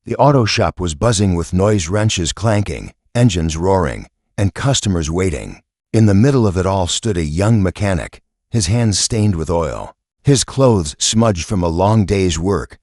The auto shop was buzzing with noise, wrenches clanking, engines roaring, and customers waiting. In the middle of it all stood a young mechanic, his hands stained with oil, his clothes smudged from a long day's work.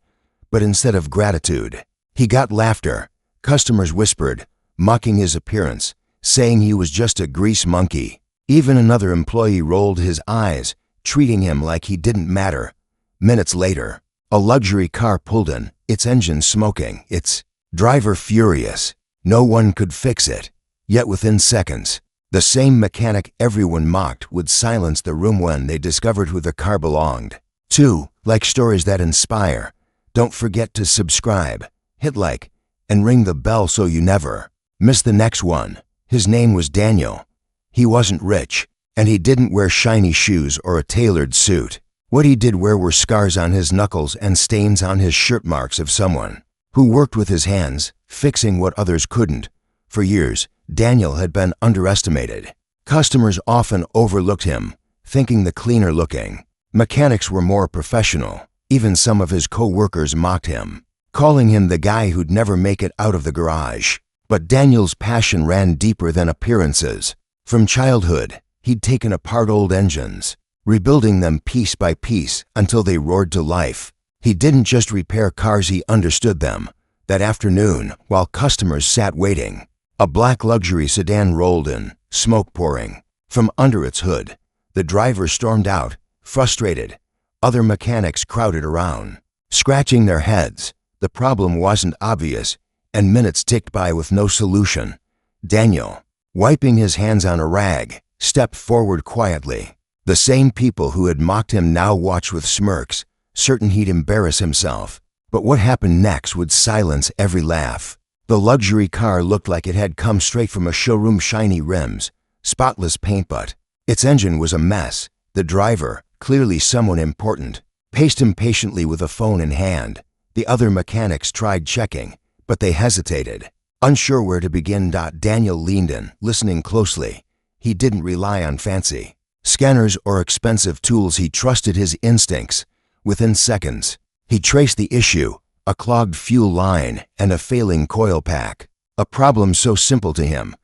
But instead of gratitude, he got laughter. Customers whispered, mocking his appearance, saying he was just a grease monkey. Even another employee rolled his eyes, treating him like he didn't matter. Minutes later, a luxury car pulled in, its engine smoking, its driver furious. No one could fix it. Yet within seconds, the same mechanic everyone mocked would silence the room when they discovered who the car belonged to. Like stories that inspire, don't forget to subscribe, hit like, and ring the bell so you never miss the next one. His name was Daniel. He wasn't rich, and he didn't wear shiny shoes or a tailored suit. What he did wear were scars on his knuckles and stains on his shirt, marks of someone who worked with his hands, fixing what others couldn't. For years, Daniel had been underestimated. Customers often overlooked him, thinking the cleaner-looking mechanics were more professional. Even some of his co-workers mocked him, calling him the guy who'd never make it out of the garage. But Daniel's passion ran deeper than appearances. From childhood, he'd taken apart old engines, rebuilding them piece by piece until they roared to life. He didn't just repair cars, he understood them. That afternoon, while customers sat waiting, a black luxury sedan rolled in, smoke pouring from under its hood. The driver stormed out, frustrated. Other mechanics crowded around, scratching their heads. The problem wasn't obvious, and minutes ticked by with no solution. Daniel, wiping his hands on a rag, stepped forward quietly. The same people who had mocked him now watched with smirks, certain he'd embarrass himself. But what happened next would silence every laugh. The luxury car looked like it had come straight from a showroom. Shiny rims, spotless paint, but its engine was a mess. The driver, clearly someone important, paced impatiently with a phone in hand. The other mechanics tried checking, but they hesitated, unsure where to begin. Daniel leaned in, listening closely. He didn't rely on fancy scanners or expensive tools. He trusted his instincts. Within seconds, he traced the issue: a clogged fuel line and a failing coil pack. A problem so simple to him,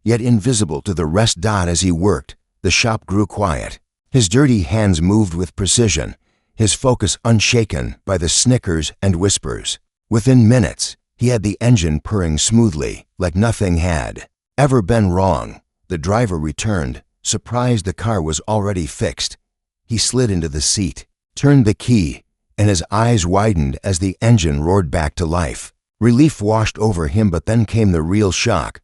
yet invisible to the rest. As he worked, the shop grew quiet. His dirty hands moved with precision, his focus unshaken by the snickers and whispers. Within minutes, he had the engine purring smoothly, like nothing had ever been wrong. The driver returned, surprised the car was already fixed. He slid into the seat, turned the key, and his eyes widened as the engine roared back to life. Relief washed over him, but then came the real shock,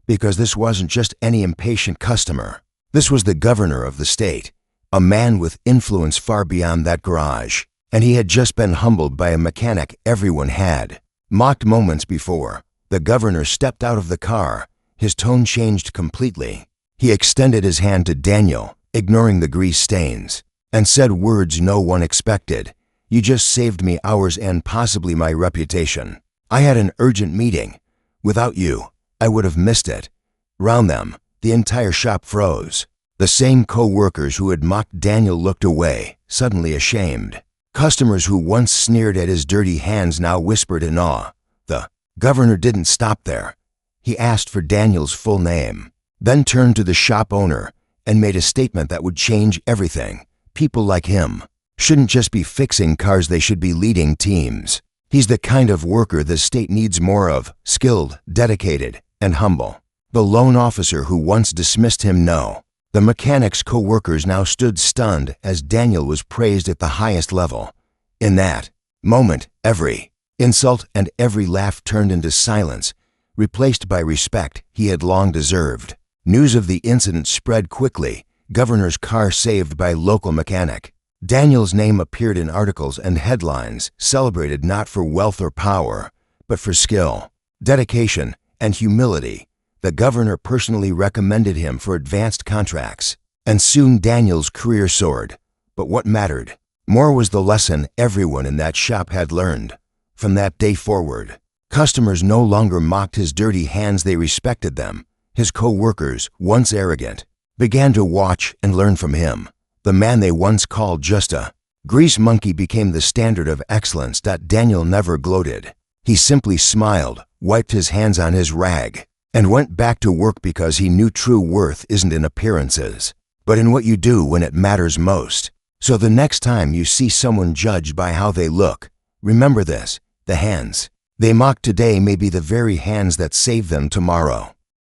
because this wasn't just any impatient customer. This was the governor of the state, a man with influence far beyond that garage, and he had just been humbled by a mechanic everyone had mocked moments before. The governor stepped out of the car. His tone changed completely. He extended his hand to Daniel, ignoring the grease stains, and said words no one expected. "You just saved me hours and possibly my reputation. I had an urgent meeting. Without you, I would have missed it." Round them, the entire shop froze. The same co-workers who had mocked Daniel looked away, suddenly ashamed. Customers who once sneered at his dirty hands now whispered in awe. The governor didn't stop there. He asked for Daniel's full name, then turned to the shop owner and made a statement that would change everything. People like him shouldn't just be fixing cars, they should be leading teams. He's the kind of worker the state needs more of: skilled, dedicated, and humble. The lone officer who once dismissed him, no. The mechanic's co-workers now stood stunned as Daniel was praised at the highest level. In that moment, every insult and every laugh turned into silence, replaced by respect he had long deserved. News of the incident spread quickly. Governor's car saved by local mechanic. Daniel's name appeared in articles and headlines, celebrated not for wealth or power, but for skill, dedication, and humility. The governor personally recommended him for advanced contracts, and soon Daniel's career soared. But what mattered more was the lesson everyone in that shop had learned. From that day forward, customers no longer mocked his dirty hands, they respected them. His co-workers, once arrogant, began to watch and learn from him. The man they once called just a grease monkey became the standard of excellence. Daniel never gloated. He simply smiled, wiped his hands on his rag, and went back to work because he knew true worth isn't in appearances, but in what you do when it matters most. So the next time you see someone judged by how they look, remember this: the hands they mock today may be the very hands that save them tomorrow.